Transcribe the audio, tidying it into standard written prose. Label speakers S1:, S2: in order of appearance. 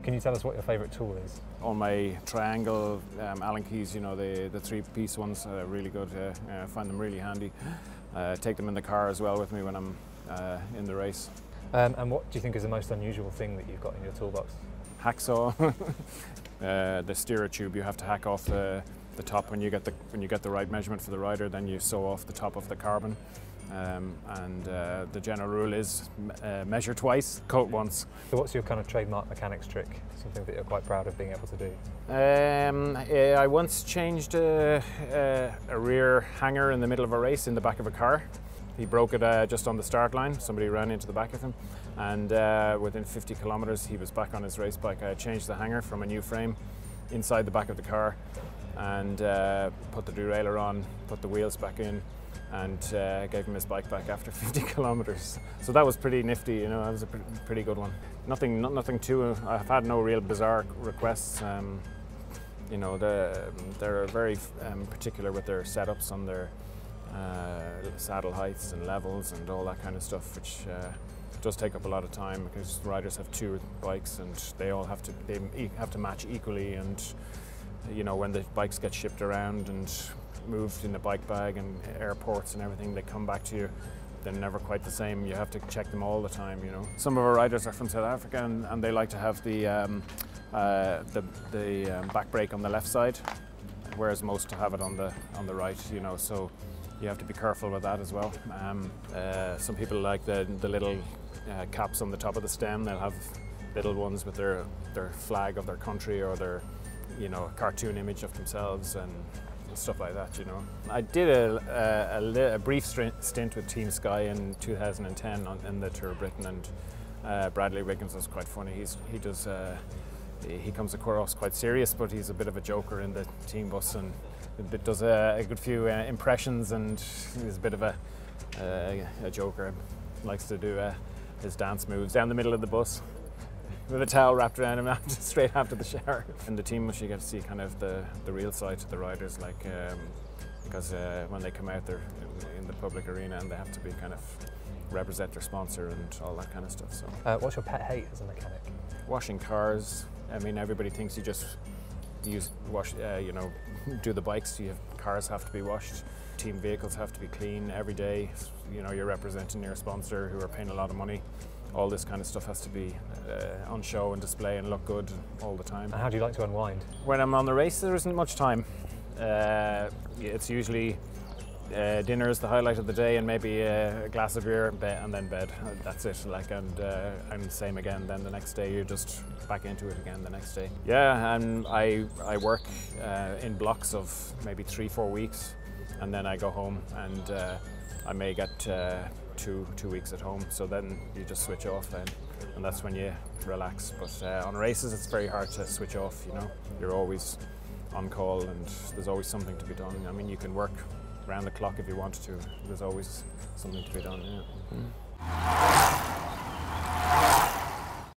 S1: Can you tell us what your favourite tool is?
S2: All my triangle Allen keys, you know, the three-piece ones, are really good. I find them really handy. Take them in the car as well with me when I'm in the race.
S1: And what do you think is the most unusual thing that you've got in your toolbox?
S2: Hacksaw, the steerer tube. You have to hack off the top when you get the right measurement for the rider. Then you sew off the top of the carbon. The general rule is measure twice, coat once.
S1: So what's your kind of trademark mechanics trick? Something that you're quite proud of being able to do?
S2: I once changed a rear hanger in the middle of a race in the back of a car. He broke it just on the start line. Somebody ran into the back of him, and within 50 kilometers he was back on his race bike. I changed the hanger from a new frame inside the back of the car and put the derailleur on, put the wheels back in, and gave him his bike back after 50 kilometers. So that was pretty nifty, you know. That was a pretty good one. Nothing too. I've had no real bizarre requests. You know, they're very particular with their setups on their saddle heights and levels and all that kind of stuff, which does take up a lot of time because riders have two bikes and they have to match equally. And you know, when the bikes get shipped around and moved in the bike bag and airports and everything, they come back to you. They're never quite the same. You have to check them all the time, you know. Some of our riders are from South Africa and they like to have the back brake on the left side, whereas most have it on the right, you know. So you have to be careful with that as well. Some people like the little caps on the top of the stem. They'll have little ones with their flag of their country or their, you know, cartoon image of themselves and stuff like that, you know. I did a brief stint with Team Sky in 2010 in the Tour of Britain, and Bradley Wiggins was quite funny. He comes across quite serious, but he's a bit of a joker in the team bus and does a good few impressions, and he's a bit of a joker. Likes to do his dance moves down the middle of the bus with a towel wrapped around him straight after the shower. In the team bus you get to see kind of the real side to the riders, like because when they come out they're in the public arena and they have to be kind of represent their sponsor and all that kind of stuff. So
S1: what's your pet hate as a mechanic?
S2: Washing cars. I mean, everybody thinks you just wash, you know, do the bikes. Cars have to be washed. Team vehicles have to be clean every day. You know, you're representing your sponsor who are paying a lot of money. All this kind of stuff has to be on show and display and look good all the time.
S1: And how do you like to unwind?
S2: When I'm on the race, there isn't much time. It's usually dinner is the highlight of the day, and maybe a glass of beer and then bed. That's it. Like, and the same again. Then the next day you're just back into it again. The next day. Yeah, and I work in blocks of maybe 3-4 weeks, and then I go home, and I may get 2 weeks at home. So then you just switch off then, and that's when you relax. But on races, it's very hard to switch off. You know, you're always on call, and there's always something to be done. I mean, you can work around the clock if you want to. There's always something to be done. Yeah.